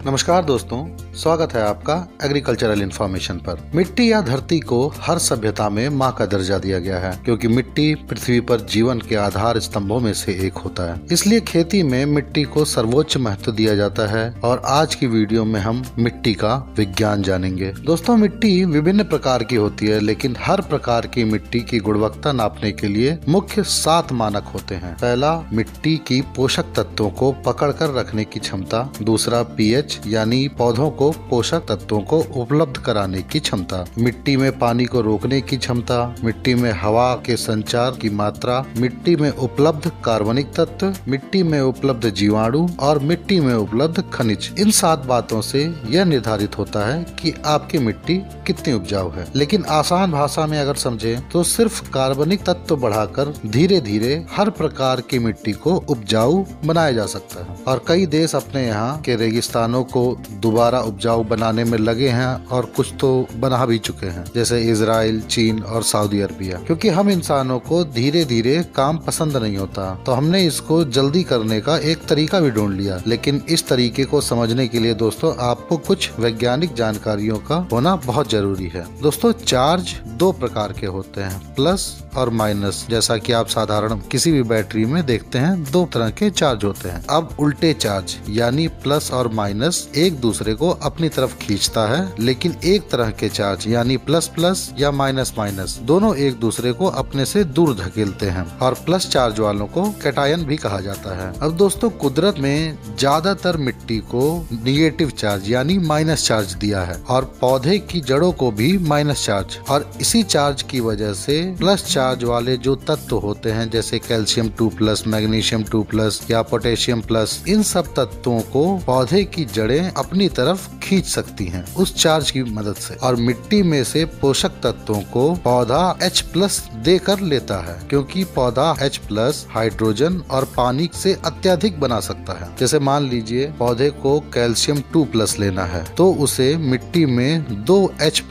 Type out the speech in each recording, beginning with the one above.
नमस्कार दोस्तों, स्वागत है आपका एग्रीकल्चरल इन्फॉर्मेशन पर। मिट्टी या धरती को हर सभ्यता में माँ का दर्जा दिया गया है, क्योंकि मिट्टी पृथ्वी पर जीवन के आधार स्तंभों में से एक होता है। इसलिए खेती में मिट्टी को सर्वोच्च महत्व दिया जाता है और आज की वीडियो में हम मिट्टी का विज्ञान जानेंगे। दोस्तों, मिट्टी विभिन्न प्रकार की होती है, लेकिन हर प्रकार की मिट्टी की गुणवत्ता नापने के लिए मुख्य 7 मानक होते हैं। पहला, मिट्टी की पोषक तत्वों को पकड़ कर रखने की क्षमता। दूसरा, पीएच यानी पौधों को पोषक तत्वों को उपलब्ध कराने की क्षमता। मिट्टी में पानी को रोकने की क्षमता, मिट्टी में हवा के संचार की मात्रा, मिट्टी में उपलब्ध कार्बनिक तत्व, मिट्टी में उपलब्ध जीवाणु और मिट्टी में उपलब्ध खनिज। इन 7 बातों से यह निर्धारित होता है कि आपकी मिट्टी कितनी उपजाऊ है। लेकिन आसान भाषा में अगर समझे तो सिर्फ कार्बनिक तत्व बढ़ाकर धीरे धीरे हर प्रकार की मिट्टी को उपजाऊ बनाया जा सकता है। और कई देश अपने यहाँ के रेगिस्तानों को दोबारा उपजाऊ बनाने में लगे हैं और कुछ तो बना भी चुके हैं, जैसे इजराइल, चीन और सऊदी अरबिया। क्योंकि हम इंसानों को धीरे धीरे काम पसंद नहीं होता, तो हमने इसको जल्दी करने का एक तरीका भी ढूंढ लिया। लेकिन इस तरीके को समझने के लिए दोस्तों आपको कुछ वैज्ञानिक जानकारियों का होना बहुत जरूरी है। दोस्तों, चार्ज 2 प्रकार के होते हैं, प्लस और माइनस। जैसा कि आप साधारण किसी भी बैटरी में देखते हैं, 2 तरह के चार्ज होते हैं। अब उल्टे चार्ज यानी प्लस और माइनस एक दूसरे को अपनी तरफ खींचता है, लेकिन एक तरह के चार्ज यानी प्लस प्लस या माइनस माइनस दोनों एक दूसरे को अपने से दूर धकेलते हैं, और प्लस चार्ज वालों को कैटायन भी कहा जाता है। अब दोस्तों, कुदरत में ज्यादातर मिट्टी को निगेटिव चार्ज यानी माइनस चार्ज दिया है, और पौधे की जड़ों को भी माइनस चार्ज। और इसी चार्ज की वजह से प्लस चार्ज वाले जो तत्व होते हैं, जैसे कैल्शियम 2+, मैग्नीशियम 2+ या पोटेशियम प्लस, इन सब तत्वों को पौधे की जड़ें अपनी तरफ खींच सकती हैं उस चार्ज की मदद से। और मिट्टी में से पोषक तत्वों को पौधा H+ देकर लेता है, क्योंकि पौधा H+ हाइड्रोजन और पानी से अत्यधिक बना सकता है। जैसे मान लीजिए पौधे को कैल्शियम 2+ लेना है, तो उसे मिट्टी में 2 H+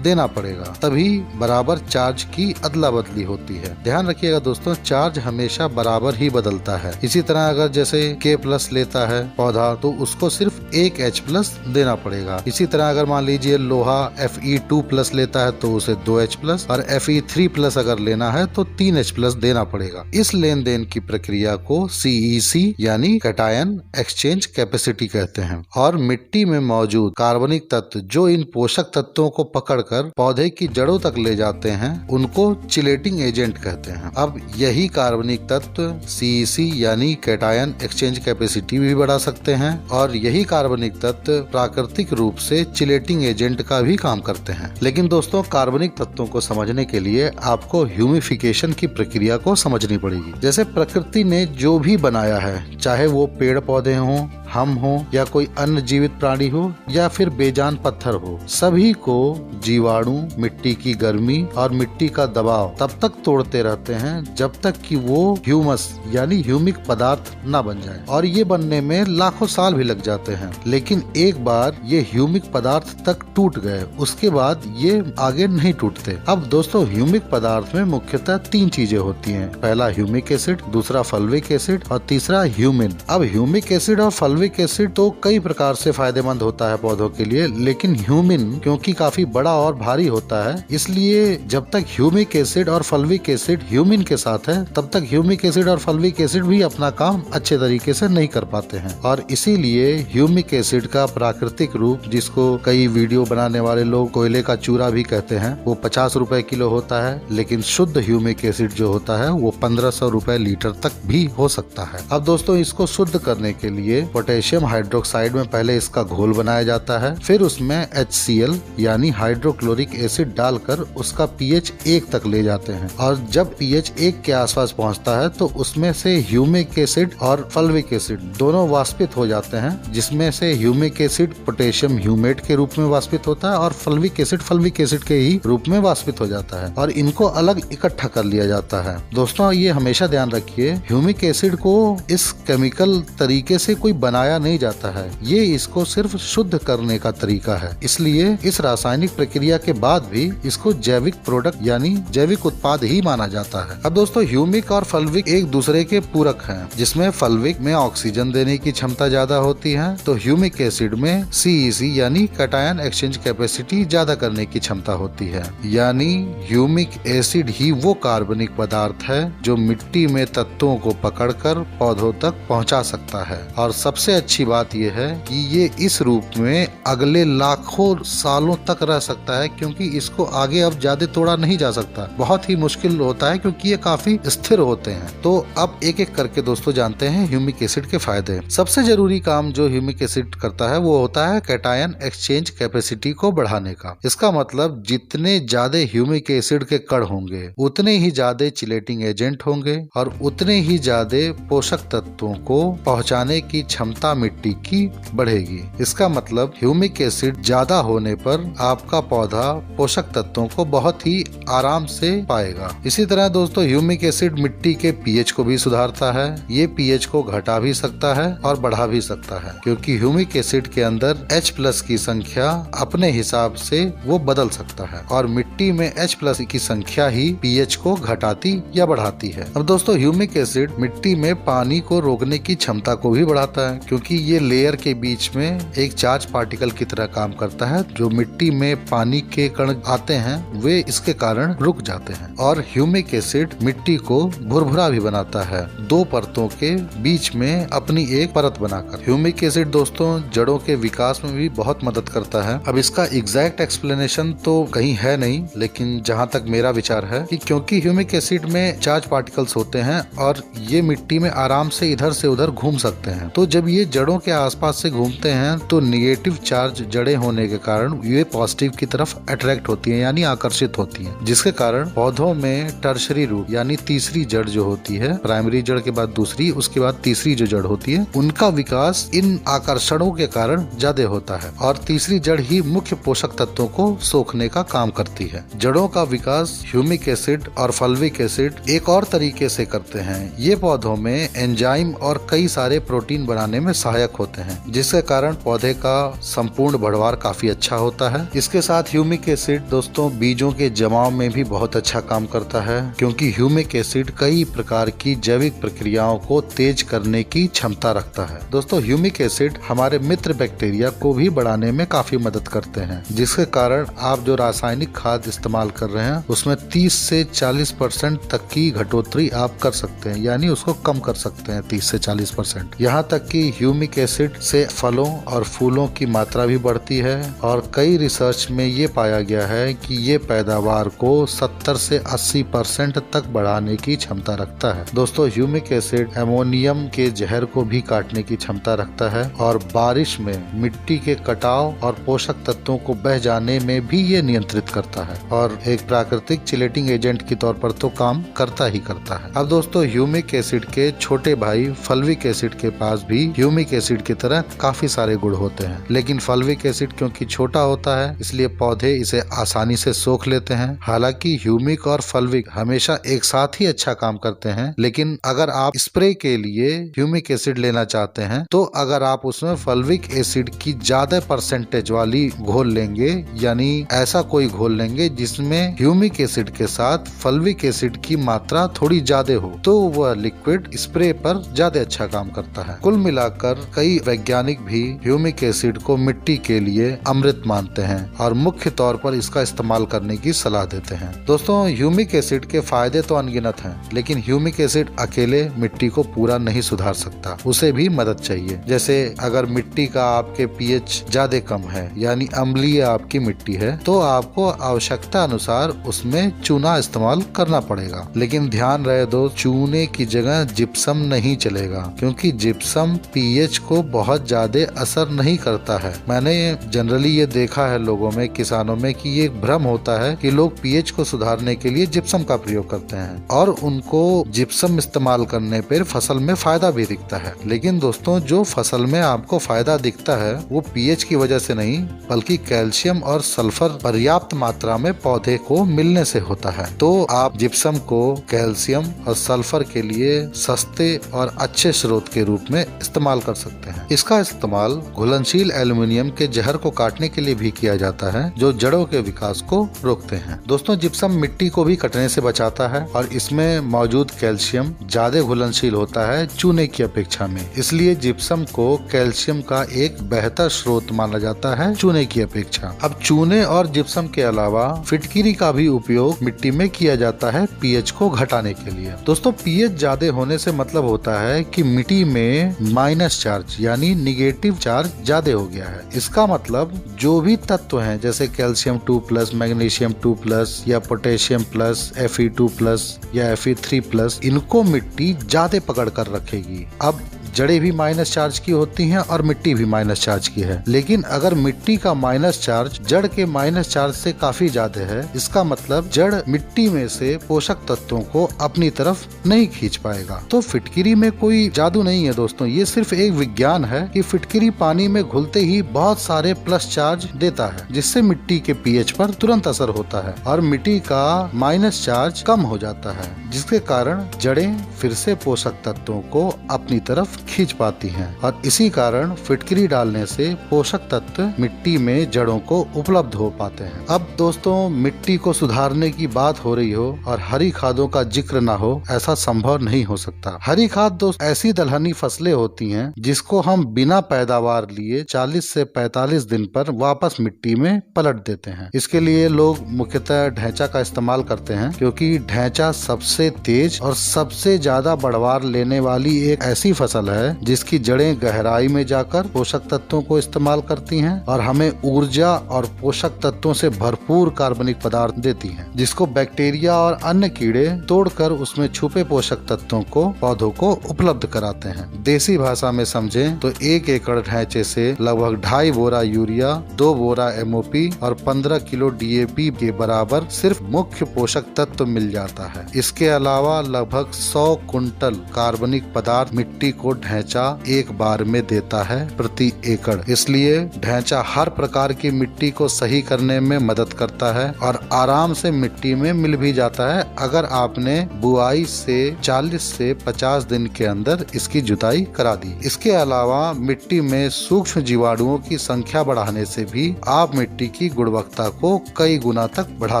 देना पड़ेगा, तभी बराबर चार्ज की अदला बदली होती है। ध्यान रखिएगा दोस्तों, चार्ज हमेशा बराबर ही बदलता है। इसी तरह अगर जैसे K+ लेता है पौधा, तो उसको सिर्फ 1 H+ देना पड़ेगा। इसी तरह अगर मान लीजिए लोहा Fe2+ लेता है, तो उसे 2 H+, और Fe3+ अगर लेना है तो 3 H+ देना पड़ेगा। इस लेन देन की प्रक्रिया को CEC यानी कैटायन एक्सचेंज कैपेसिटी कहते हैं। और मिट्टी में मौजूद कार्बनिक तत्व जो इन पोषक तत्वों को पकड़कर पौधे की जड़ों तक ले जाते हैं, उनको चिलेटिंग एजेंट कहते हैं। अब यही कार्बनिक तत्व CEC यानी कैटायन एक्सचेंज कैपेसिटी भी बढ़ा सकते हैं, और यही कार्बनिक तत्व प्राकृतिक रूप से चिलेटिंग एजेंट का भी काम करते हैं। लेकिन दोस्तों, कार्बनिक तत्वों को समझने के लिए आपको ह्यूमिफिकेशन की प्रक्रिया को समझनी पड़ेगी। जैसे प्रकृति ने जो भी बनाया है, चाहे वो पेड़ पौधे हों, हम हो या कोई अन्य जीवित प्राणी हो या फिर बेजान पत्थर हो, सभी को जीवाणु, मिट्टी की गर्मी और मिट्टी का दबाव तब तक तोड़ते रहते हैं जब तक कि वो ह्यूमस यानी ह्यूमिक पदार्थ न बन जाए। और ये बनने में लाखों साल भी लग जाते हैं। लेकिन एक बार ये ह्यूमिक पदार्थ तक टूट गए, उसके बाद ये आगे नहीं टूटते। अब दोस्तों, ह्यूमिक पदार्थ में मुख्यतः 3 चीजें होती हैं। पहला ह्यूमिक एसिड, दूसरा फल्विक एसिड और तीसरा ह्यूमिन। अब ह्यूमिक एसिड और फल्विक एसिड तो कई प्रकार से फायदेमंद होता है पौधों के लिए, लेकिन ह्यूमिन क्योंकि काफी बड़ा और भारी होता है, इसलिए जब तक ह्यूमिक एसिड और फल्विक एसिड ह्यूमिन के साथ है, तब तक ह्यूमिक एसिड और फल्विक एसिड भी अपना काम अच्छे तरीके से नहीं कर पाते हैं। और इसीलिए ह्यूमिक एसिड का प्राकृतिक रूप, जिसको कई वीडियो बनाने वाले लोग कोयले का चूरा भी कहते हैं, वो 50 रुपए किलो होता है। लेकिन शुद्ध ह्यूमिक एसिड जो होता है वो 1500 रुपए लीटर तक भी हो सकता है। अब दोस्तों, इसको शुद्ध करने के लिए पोटेशियम हाइड्रोक्साइड में पहले इसका घोल बनाया जाता है, फिर उसमें HCl यानी हाइड्रोक्लोरिक एसिड डालकर उसका pH 1 तक ले जाते हैं। और जब pH 1 के आसपास पहुंचता है, तो उसमें से ह्यूमिक एसिड और फल्विक एसिड दोनों वाष्पित हो जाते हैं, जिसमें से ह्यूमिक एसिड पोटेशियम ह्यूमेट के रूप में वाष्पित होता है और फल्विक एसिड के ही रूप में वाष्पित हो जाता है, और इनको अलग इकट्ठा कर लिया जाता है। दोस्तों, ये हमेशा ध्यान रखिए, ह्यूमिक एसिड को इस केमिकल तरीके से कोई बना बनाया नहीं जाता है, ये इसको सिर्फ शुद्ध करने का तरीका है। इसलिए इस रासायनिक प्रक्रिया के बाद भी इसको जैविक प्रोडक्ट यानी जैविक उत्पाद ही माना जाता है। अब दोस्तों ह्यूमिक और फल्विक एक दूसरे के पूरक हैं, जिसमें फल्विक में ऑक्सीजन देने की क्षमता ज्यादा होती है तो ह्यूमिक एसिड में CEC यानी कैटायन एक्सचेंज कैपेसिटी ज्यादा करने की क्षमता होती है। यानी ह्यूमिक एसिड ही वो कार्बनिक पदार्थ है जो मिट्टी में तत्वों को पकड़कर पौधों तक पहुंचा सकता है। और सबसे अच्छी बात यह है कि ये इस रूप में अगले लाखों सालों तक रह सकता है, क्योंकि इसको आगे अब ज्यादा तोड़ा नहीं जा सकता। बहुत ही मुश्किल होता है क्योंकि ये काफी स्थिर होते हैं। तो अब एक एक करके दोस्तों जानते हैं ह्यूमिक एसिड के फायदे। सबसे जरूरी काम जो ह्यूमिक एसिड करता है वो होता है कैटायन एक्सचेंज कैपेसिटी को बढ़ाने का। इसका मतलब जितने ज्यादा ह्यूमिक एसिड के कण होंगे उतने ही ज्यादा चिलेटिंग एजेंट होंगे और उतने ही ज्यादा पोषक तत्वों को पहुंचाने की क्षमता मिट्टी की बढ़ेगी। इसका मतलब ह्यूमिक एसिड ज्यादा होने पर आपका पौधा पोषक तत्वों को बहुत ही आराम से पाएगा। इसी तरह दोस्तों ह्यूमिक एसिड मिट्टी के pH को भी सुधारता है। ये pH को घटा भी सकता है और बढ़ा भी सकता है, क्योंकि ह्यूमिक एसिड के अंदर H+ की संख्या अपने हिसाब से वो बदल सकता है और मिट्टी में H+ की संख्या ही pH को घटाती या बढ़ाती है। अब दोस्तों ह्यूमिक एसिड मिट्टी में पानी को रोकने की क्षमता को भी बढ़ाता है, क्योंकि ये लेयर के बीच में एक चार्ज पार्टिकल की तरह काम करता है। जो मिट्टी में पानी के कण आते हैं वे इसके कारण रुक जाते हैं। और ह्यूमिक एसिड मिट्टी को भुरभुरा भी बनाता है, दो परतों के बीच में अपनी एक परत बनाकर। ह्यूमिक एसिड दोस्तों जड़ों के विकास में भी बहुत मदद करता है। अब इसका एग्जैक्ट एक्सप्लेनेशन तो कहीं है नहीं, लेकिन जहाँ तक मेरा विचार है कि क्योंकि ह्यूमिक एसिड में चार्ज पार्टिकल्स होते हैं और ये मिट्टी में आराम से इधर से उधर घूम सकते हैं, तो जब ये जड़ों के आसपास से घूमते हैं तो निगेटिव चार्ज जड़ें होने के कारण ये पॉजिटिव की तरफ अट्रैक्ट होती है यानी आकर्षित होती है, जिसके कारण पौधों में टर्शरी रूट यानी तीसरी जड़ जो होती है, प्राइमरी जड़ के बाद दूसरी, उसके बाद तीसरी जो जड़ होती है, उनका विकास इन आकर्षणों के कारण ज्यादा होता है। और तीसरी जड़ ही मुख्य पोषक तत्वों को सोखने का काम करती है। जड़ों का विकास ह्यूमिक एसिड और फल्विक एसिड एक और तरीके से करते हैं। ये पौधों में एंजाइम और कई सारे प्रोटीन बनाने में सहायक होते हैं, जिसके कारण पौधे का संपूर्ण बढ़वार काफी अच्छा होता है। इसके साथ ह्यूमिक एसिड दोस्तों बीजों के जमाव में भी बहुत अच्छा काम करता है, क्योंकि ह्यूमिक एसिड कई प्रकार की जैविक प्रक्रियाओं को तेज करने की क्षमता रखता है। दोस्तों ह्यूमिक एसिड हमारे मित्र बैक्टीरिया को भी बढ़ाने में काफी मदद करते हैं, जिसके कारण आप जो रासायनिक खाद इस्तेमाल कर रहे हैं उसमें 30 से 40% तक की घटोतरी आप कर सकते हैं, यानी उसको कम कर सकते हैं 30 से 40%। यहाँ तक कि ह्यूमिक एसिड से फलों और फूलों की मात्रा भी बढ़ती है और कई रिसर्च में ये पाया गया है कि ये पैदावार को 70 से 80% तक बढ़ाने की क्षमता रखता है। दोस्तों ह्यूमिक एसिड एमोनियम के जहर को भी काटने की क्षमता रखता है और बारिश में मिट्टी के कटाव और पोषक तत्वों को बह जाने में भी ये नियंत्रित करता है और एक प्राकृतिक चिलेटिंग एजेंट के तौर पर तो काम करता ही करता है। अब दोस्तों ह्यूमिक एसिड के छोटे भाई फल्विक एसिड के पास भी ह्यूमिक एसिड की तरह काफी सारे गुण होते हैं, लेकिन फल्विक एसिड क्योंकि छोटा होता है इसलिए पौधे इसे आसानी से सोख लेते हैं। हालांकि ह्यूमिक और फल्विक हमेशा एक साथ ही अच्छा काम करते हैं, लेकिन अगर आप स्प्रे के लिए ह्यूमिक एसिड लेना चाहते हैं तो अगर आप उसमें फल्विक एसिड की ज्यादा परसेंटेज वाली घोल लेंगे, यानी ऐसा कोई घोल लेंगे जिसमें ह्यूमिक एसिड के साथ फल्विक एसिड की मात्रा थोड़ी ज्यादा हो, तो वह लिक्विड स्प्रे पर ज्यादा अच्छा काम करता है। कुल मिलाकर कई वैज्ञानिक भी ह्यूमिक एसिड को मिट्टी के लिए अमृत मानते हैं और मुख्य तौर पर इसका इस्तेमाल करने की सलाह देते हैं। दोस्तों ह्यूमिक एसिड के फायदे तो अनगिनत हैं, लेकिन ह्यूमिक एसिड अकेले मिट्टी को पूरा नहीं सुधार सकता, उसे भी मदद चाहिए। जैसे अगर मिट्टी का आपके pH ज्यादा कम है यानी अम्लीय आपकी मिट्टी है तो आपको आवश्यकता अनुसार उसमें चूना इस्तेमाल करना पड़ेगा। लेकिन ध्यान रहे दोस्त, चूने की जगह जिप्सम नहीं चलेगा, क्योंकि जिप्सम pH को बहुत ज्यादा असर नहीं करता है। मैंने जनरली ये देखा है लोगों में, किसानों में, कि ये भ्रम होता है कि लोग pH को सुधारने के लिए जिप्सम का प्रयोग करते हैं और उनको जिप्सम इस्तेमाल करने पर फसल में फायदा भी दिखता है। लेकिन दोस्तों जो फसल में आपको फायदा दिखता है वो pH की वजह से नहीं, बल्कि कैल्शियम और सल्फर पर्याप्त मात्रा में पौधे को मिलने से होता है। तो आप जिप्सम को कैल्शियम और सल्फर के लिए सस्ते और अच्छे स्रोत के रूप में इस्तेमाल इस्तेमाल कर सकते हैं। इसका इस्तेमाल घुलनशील एल्युमिनियम के जहर को काटने के लिए भी किया जाता है, जो जड़ों के विकास को रोकते हैं। दोस्तों, जिप्सम मिट्टी को भी कटने से बचाता है और इसमें मौजूद कैल्शियम ज्यादा घुलनशील होता है चूने की अपेक्षा में। इसलिए जिप्सम को कैल्शियम का एक बेहतर स्रोत माना जाता है चूने की अपेक्षा। अब चूने और जिप्सम के अलावा फिटकिरी का भी उपयोग मिट्टी में किया जाता है पीएच को घटाने के लिए। दोस्तों, पीएच ज्यादा होने से मतलब होता है कि मिट्टी में माइनस चार्ज यानी निगेटिव चार्ज ज्यादा हो गया है। इसका मतलब जो भी तत्व हैं जैसे कैल्शियम 2+, मैग्नीशियम 2+ या पोटेशियम प्लस, Fe2+ या Fe3+, इनको मिट्टी ज्यादा पकड़ कर रखेगी। अब जड़ें भी माइनस चार्ज की होती हैं और मिट्टी भी माइनस चार्ज की है, लेकिन अगर मिट्टी का माइनस चार्ज जड़ के माइनस चार्ज से काफी ज्यादा है, इसका मतलब जड़ मिट्टी में से पोषक तत्वों को अपनी तरफ नहीं खींच पाएगा। तो फिटकिरी में कोई जादू नहीं है दोस्तों, ये सिर्फ एक विज्ञान है कि फिटकिरी पानी में घुलते ही बहुत सारे प्लस चार्ज देता है, जिससे मिट्टी के पीएच पर तुरंत असर होता है और मिट्टी का माइनस चार्ज कम हो जाता है, जिसके कारण जड़ें फिर से पोषक तत्वों को अपनी तरफ खींच पाती हैं और इसी कारण फिटकिरी डालने से पोषक तत्व मिट्टी में जड़ों को उपलब्ध हो पाते हैं। अब दोस्तों, मिट्टी को सुधारने की बात हो रही हो और हरी खादों का जिक्र ना हो, ऐसा संभव नहीं हो सकता। हरी खाद दोस्त ऐसी दलहनी फसलें होती हैं जिसको हम बिना पैदावार लिए 40 से 45 दिन पर वापस मिट्टी में पलट देते हैं। इसके लिए लोग मुख्यतः ढैंचा का इस्तेमाल करते हैं, क्योंकि ढैंचा सबसे तेज और सबसे ज्यादा बढ़वार लेने वाली एक ऐसी फसल है जिसकी जड़ें गहराई में जाकर पोषक तत्वों को इस्तेमाल करती हैं और हमें ऊर्जा और पोषक तत्वों से भरपूर कार्बनिक पदार्थ देती हैं, जिसको बैक्टीरिया और अन्य कीड़े तोड़कर उसमें छुपे पोषक तत्वों को पौधों को उपलब्ध कराते हैं। देसी भाषा में समझें तो 1 एकड़ ढैंचे से लगभग 2.5 बोरा यूरिया, 2 बोरा MOP और 15 किलो DAP के बराबर सिर्फ मुख्य पोषक तत्व मिल जाता है। इसके अलावा लगभग 100 कुंटल कार्बनिक पदार्थ मिट्टी को ढैंचा एक बार में देता है प्रति एकड़। इसलिए ढैंचा हर प्रकार की मिट्टी को सही करने में मदद करता है और आराम से मिट्टी में मिल भी जाता है अगर आपने बुआई से 40 से 50 दिन के अंदर इसकी जुताई करा दी। इसके अलावा मिट्टी में सूक्ष्म जीवाणुओं की संख्या बढ़ाने से भी आप मिट्टी की गुणवत्ता को कई गुना तक बढ़ा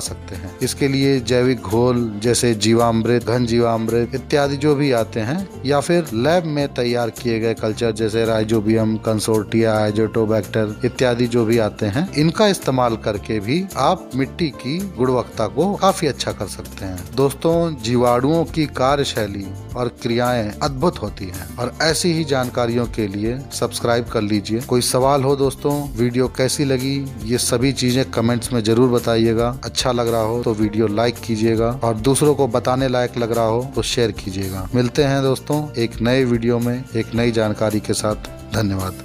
सकते हैं। इसके लिए जैविक घोल जैसे जीवामृत, घन जीवामृत इत्यादि जो भी आते हैं, या फिर लैब में तैयार किए गए कल्चर जैसे राइजोबियम, कंसोर्टिया, एजोटोबैक्टर इत्यादि जो भी आते हैं, इनका इस्तेमाल करके भी आप मिट्टी की गुणवत्ता को काफी अच्छा कर सकते हैं। दोस्तों, जीवाणुओं की कार्यशैली और क्रियाएं अद्भुत होती हैं और ऐसी ही जानकारियों के लिए सब्सक्राइब कर लीजिए। कोई सवाल हो दोस्तों, वीडियो कैसी लगी, ये सभी चीजें कमेंट्स में जरूर बताइएगा। अच्छा लग रहा हो तो वीडियो लाइक कीजिएगा और दूसरों को बताने लायक लग रहा हो तो शेयर कीजिएगा। मिलते हैं दोस्तों एक नए वीडियो में एक नई जानकारी के साथ। धन्यवाद।